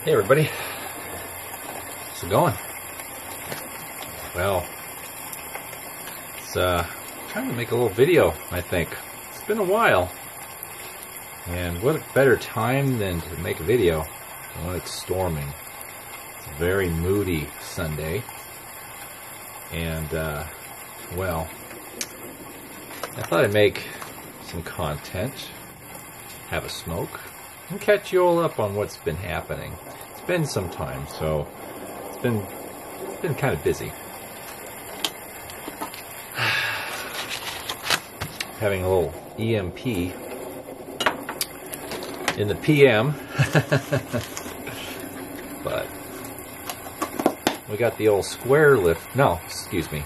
Hey everybody, how's it going? Well, it's trying to make a little video, I think. It's been a while, and what better time than to make a video when it's storming. It's a very moody Sunday, and well, I thought I'd make some content, have a smoke, and catch you all up on what's been happening. It's been some time, so it's been kind of busy. Having a little EMP in the PM, but we got the old square lift. No, excuse me,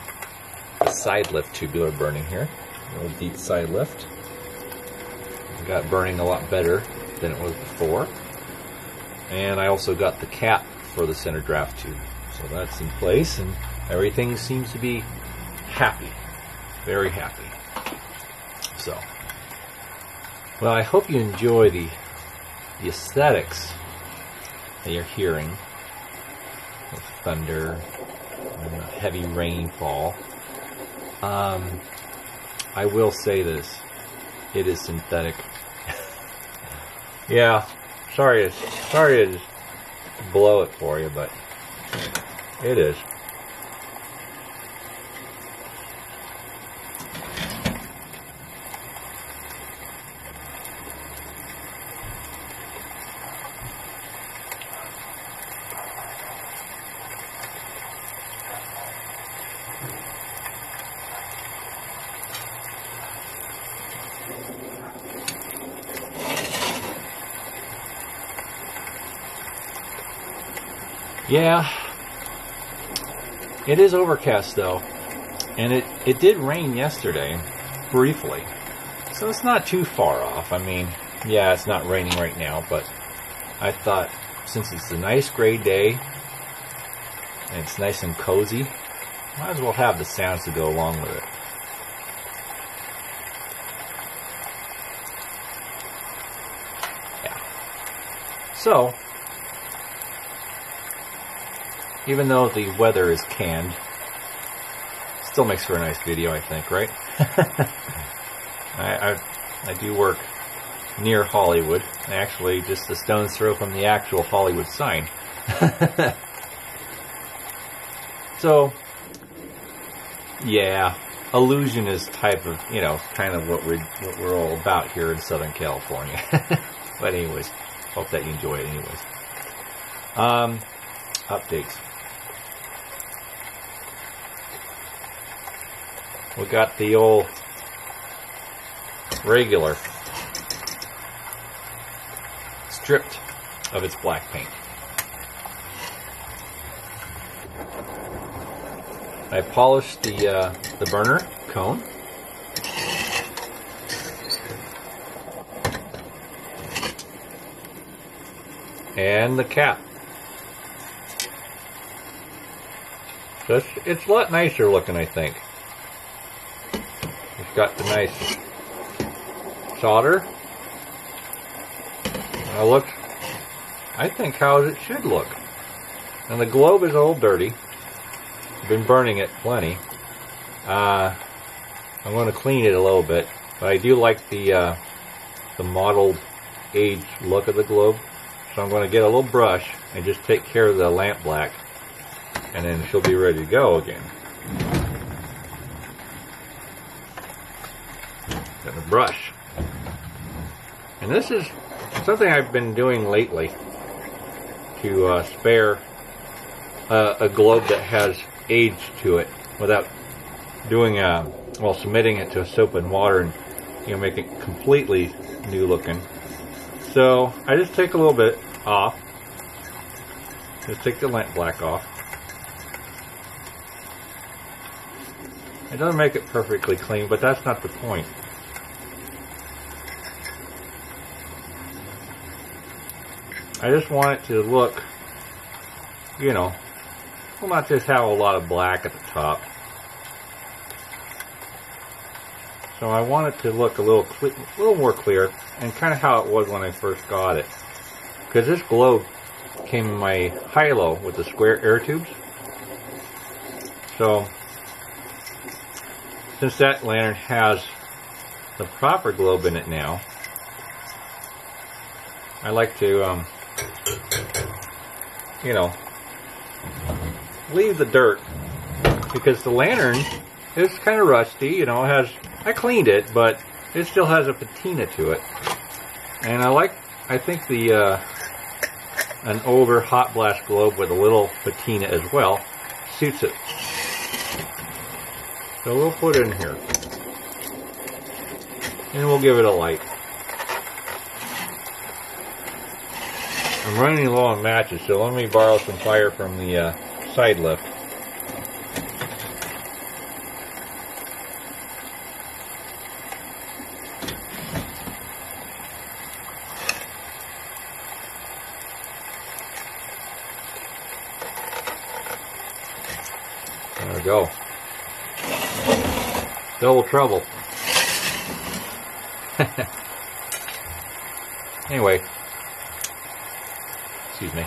the side lift tubular burning here. The old Dietz side lift. We got burning a lot better than it was before. And I also got the cap for the center draft tube. So that's in place, and everything seems to be happy. Very happy. So, well, I hope you enjoy the aesthetics that you're hearing with thunder and heavy rainfall. I will say this. It is synthetic. Yeah, sorry to just blow it for you, but it is. Yeah, it is overcast though, and it did rain yesterday, briefly, so it's not too far off. I mean, yeah, it's not raining right now, but I thought since it's a nice gray day, and it's nice and cozy, might as well have the sounds to go along with it. Yeah. So, even though the weather is canned, still makes for a nice video, I think, right? I do work near Hollywood, actually just a stone's throw from the actual Hollywood sign. So, yeah, illusionist type of, you know, kind of what we're all about here in Southern California. But anyways, hope that you enjoy it anyways. Updates. We got the old regular stripped of its black paint. I polished the burner cone. And the cap. So it's a lot nicer looking, I think. It's got the nice solder. It looks, I think, how it should look. And the globe is a little dirty. I've been burning it plenty. I'm going to clean it a little bit, but I do like the mottled age look of the globe. So I'm going to get a little brush and just take care of the lamp black, and then she'll be ready to go again. Got the brush. And this is something I've been doing lately to spare a globe that has age to it without doing well, submitting it to soap and water and, you know, make it completely new looking. So I just take a little bit off. Just take the lamp black off. It doesn't make it perfectly clean, but that's not the point. I just want it to look, you know, well, not just have a lot of black at the top. So I want it to look a little more clear, and kind of how it was when I first got it. Because this globe came in my high-low with the square air tubes. So, since that lantern has the proper globe in it now, I like to, you know, leave the dirt, because the lantern is kind of rusty, you know, I cleaned it, but it still has a patina to it. And I think an older hot blast globe with a little patina as well suits it. So we'll put it in here. And we'll give it a light. I'm running low on matches, so let me borrow some fire from the side lift. There we go. Double trouble. Anyway, excuse me.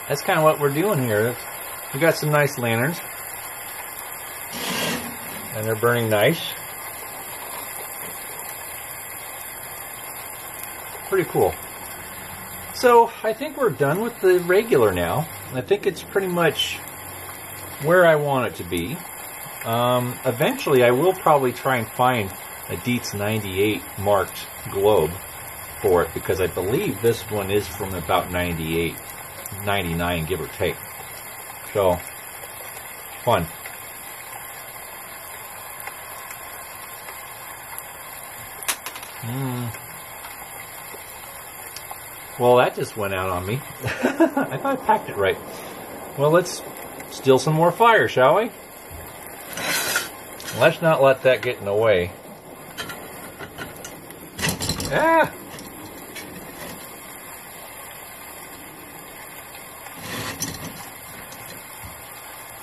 That's kind of what we're doing here. We got some nice lanterns, and they're burning nice. Pretty cool. So I think we're done with the regular now. I think it's pretty much where I want it to be. Eventually I will probably try and find a Dietz 98 marked globe for it, because I believe this one is from about 98, 99, give or take. So, fun. Well, that just went out on me. I thought I packed it right. Well, let's steal some more fire, shall we? Let's not let that get in the way. Ah!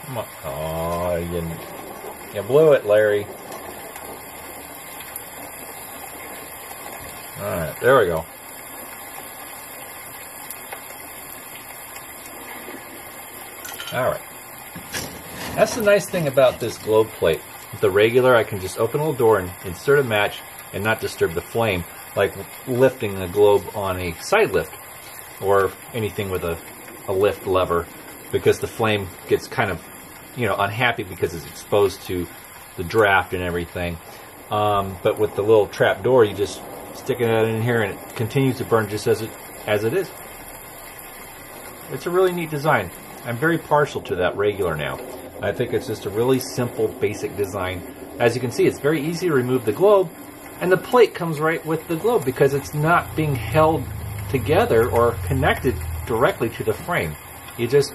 Come on. Oh, you blew it, Larry. Alright, there we go. Alright. That's the nice thing about this globe plate. With the regular, I can just open a little door and insert a match and not disturb the flame, like lifting a globe on a side lift or anything with a lift lever, because the flame gets kind of, you know, unhappy because it's exposed to the draft and everything. But with the little trap door, you just stick it in here and it continues to burn just as it is. It's a really neat design. I'm very partial to that regular now. I think it's just a really simple, basic design. As you can see, it's very easy to remove the globe, and the plate comes right with the globe because it's not being held together or connected directly to the frame. You it's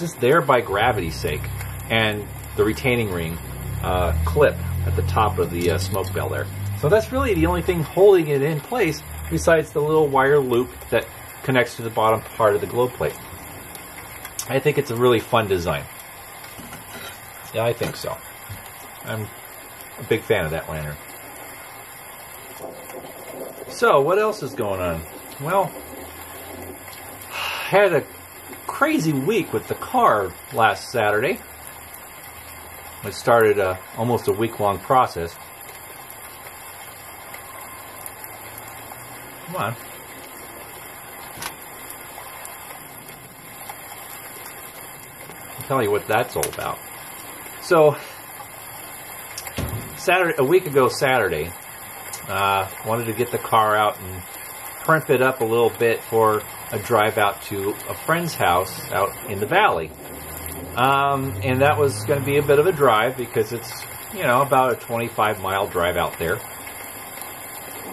just there by gravity's sake, and the retaining ring clip at the top of the smoke bell there. So that's really the only thing holding it in place, besides the little wire loop that connects to the bottom part of the globe plate. I think it's a really fun design. Yeah, I think so. I'm a big fan of that lantern. So, what else is going on? Well, had a crazy week with the car last Saturday. It started almost a week-long process. Come on. I'll tell you what that's all about. So, a week ago Saturday, wanted to get the car out and primp it up a little bit for a drive out to a friend's house out in the valley. And that was going to be a bit of a drive because it's, you know, about a 25-mile drive out there.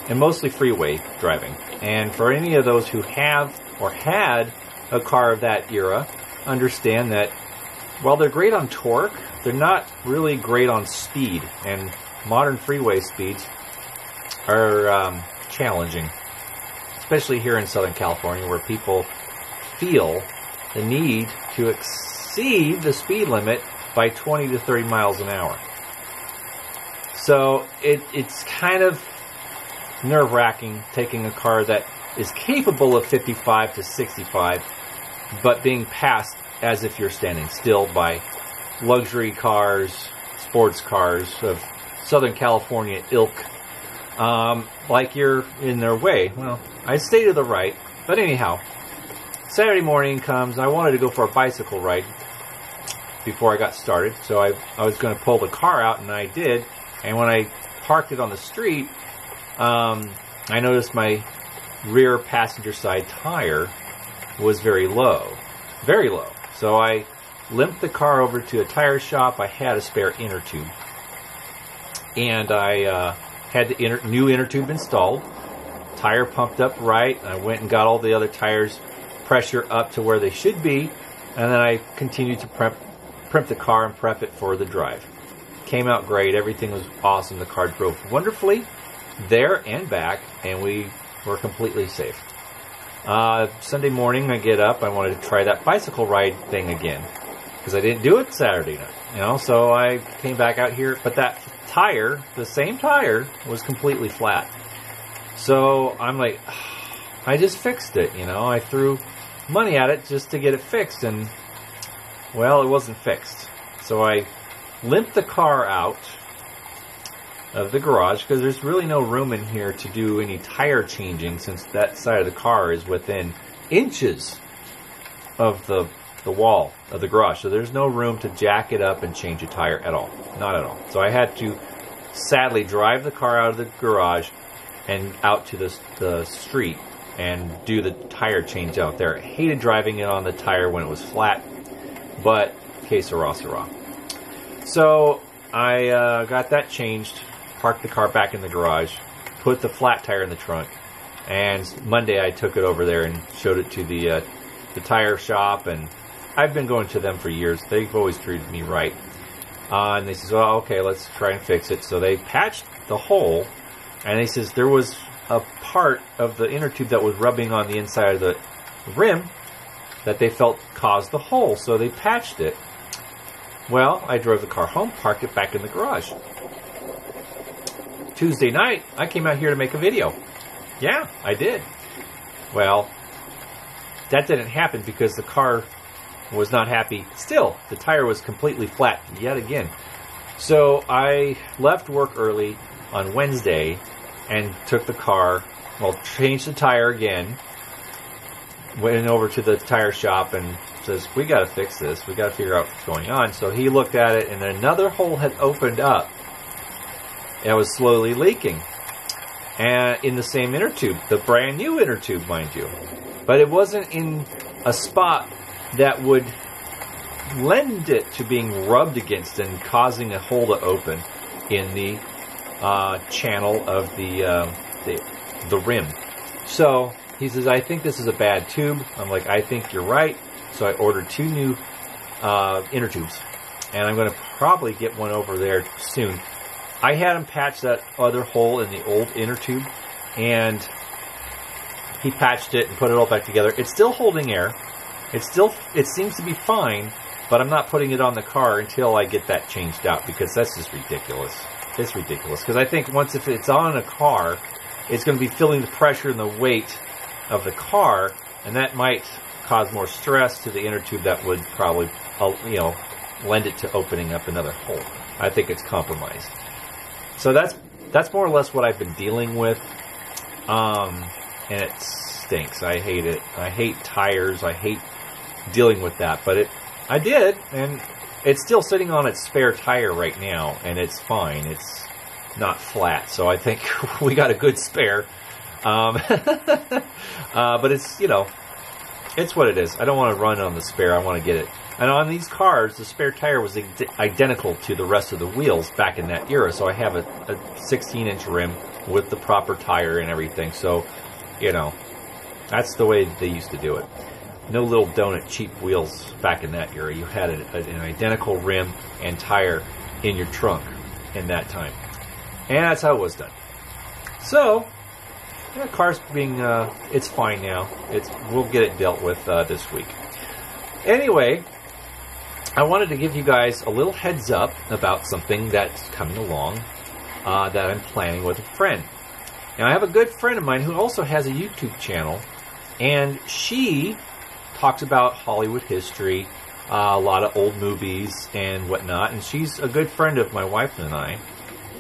And mostly freeway driving. And for any of those who have or had a car of that era, understand that while they're great on torque, they're not really great on speed. And modern freeway speeds are challenging, especially here in Southern California, where people feel the need to exceed the speed limit by 20 to 30 miles an hour. So it's kind of nerve-wracking taking a car that is capable of 55 to 65, but being passed as if you're standing still by luxury cars, sports cars of Southern California ilk, like you're in their way. Well, I stay to the right, but anyhow, Saturday morning comes. I wanted to go for a bicycle ride before I got started, so I was going to pull the car out, and I did. And when I parked it on the street, I noticed my rear passenger side tire was very low. Very low. So I limped the car over to a tire shop. I had a spare inner tube. And I had the new inner tube installed. Tire pumped up right. I went and got all the other tires pressure up to where they should be. And then I continued to primp the car and prep it for the drive. Came out great. Everything was awesome. The car drove wonderfully there and back, and we were completely safe. Sunday morning, I get up. I wanted to try that bicycle ride thing again because I didn't do it Saturday night. So I came back out here, but that tire, the same tire, was completely flat. So I'm like, I just fixed it. I threw money at it just to get it fixed, and well, it wasn't fixed. So I limped the car out of the garage because there's really no room in here to do any tire changing, since that side of the car is within inches of the wall of the garage. So there's no room to jack it up and change a tire at all. Not at all. So I had to sadly drive the car out of the garage and out to the street and do the tire change out there. I hated driving it on the tire when it was flat, but que sera, sera. So I got that changed, parked the car back in the garage, put the flat tire in the trunk, and Monday I took it over there and showed it to the tire shop, and I've been going to them for years. They've always treated me right. And they says, well, okay, let's try and fix it. So they patched the hole, and they says there was a part of the inner tube that was rubbing on the inside of the rim that they felt caused the hole, so they patched it. Well, I drove the car home, parked it back in the garage. Tuesday night, I came out here to make a video. Yeah, I did. Well, that didn't happen because the car was not happy. Still, the tire was completely flat yet again. So I left work early on Wednesday and took the car, changed the tire again, went over to the tire shop and says, we got to fix this. We got to figure out what's going on. So he looked at it, and another hole had opened up. It was slowly leaking. And in the same inner tube, the brand new inner tube, mind you. But it wasn't in a spot that would lend it to being rubbed against and causing a hole to open in the channel of the rim. So he says, I think this is a bad tube. I'm like, I think you're right. So I ordered 2 new inner tubes, and I'm going to probably get one over there soon. I had him patch that other hole in the old inner tube, and he patched it and put it all back together. It's still holding air. It seems to be fine, but I'm not putting it on the car until I get that changed out, because that's just ridiculous. It's ridiculous, because I think if it's on a car, it's going to be feeling the pressure and the weight of the car, and that might cause more stress to the inner tube that would probably, lend it to opening up another hole. I think it's compromised. So that's more or less what I've been dealing with, and it stinks. I hate it. I hate tires. I hate dealing with that. But I did, and it's still sitting on its spare tire right now, and it's fine. It's not flat, so I think we got a good spare. But it's, it's what it is. I don't want to run on the spare. I want to get it. And on these cars, the spare tire was identical to the rest of the wheels back in that era. So I have a 16-inch rim with the proper tire and everything. So, that's the way they used to do it. No little donut cheap wheels back in that era. You had an identical rim and tire in your trunk in that time. And that's how it was done. So, the car's being, it's fine now. We'll get it dealt with this week. Anyway, I wanted to give you guys a little heads up about something that's coming along that I'm planning with a friend. Now, I have a good friend of mine who also has a YouTube channel, and she talks about Hollywood history, a lot of old movies and whatnot, and she's a good friend of my wife and I.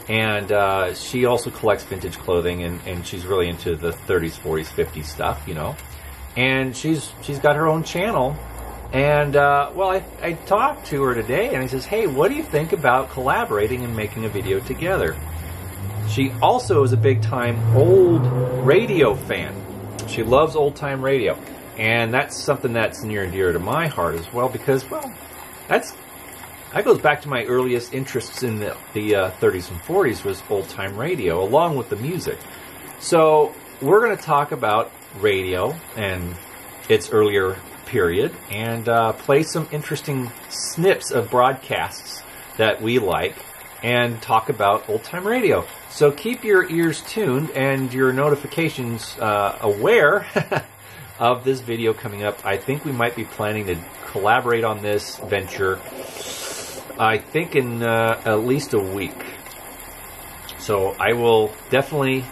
And she also collects vintage clothing, and she's really into the 30s, 40s, 50s stuff, you know. And she's got her own channel. And, well, I talked to her today, and I says, hey, what do you think about collaborating and making a video together? She also is a big-time old radio fan. She loves old-time radio. And that's something that's near and dear to my heart as well, because, well, that goes back to my earliest interests in the 30s and 40s was old-time radio, along with the music. So we're going to talk about radio and its earlier period, and play some interesting snips of broadcasts that we like, and talk about old-time radio. So keep your ears tuned and your notifications aware of this video coming up. I think we might be planning to collaborate on this venture, I think in at least a week. So I will definitely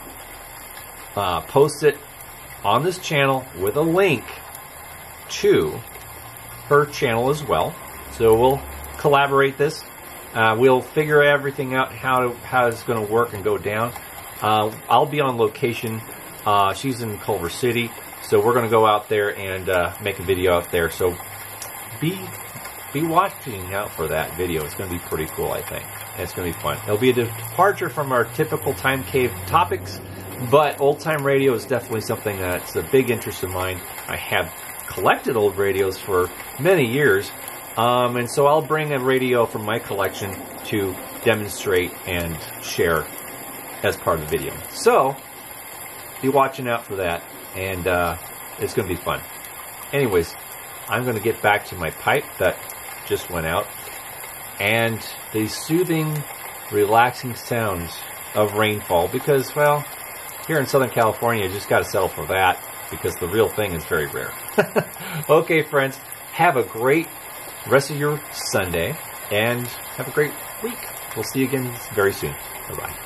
post it on this channel with a link to her channel as well. So we'll collaborate this. We'll figure everything out how it's going to work and go down. I'll be on location. She's in Culver City, so we're going to go out there and make a video out there. So be watching out for that video. It's going to be pretty cool, I think. And it's going to be fun. It'll be a departure from our typical time cave topics, but old-time radio is definitely something that's a big interest of mine. I have collected old radios for many years, and so I'll bring a radio from my collection to demonstrate and share as part of the video. So be watching out for that, and it's going to be fun. Anyways, I'm going to get back to my pipe that just went out, and the soothing, relaxing sounds of rainfall, because, well, here in Southern California, you just got to settle for that, because the real thing is very rare. Okay, friends, have a great rest of your Sunday, and have a great week. We'll see you again very soon. Bye-bye.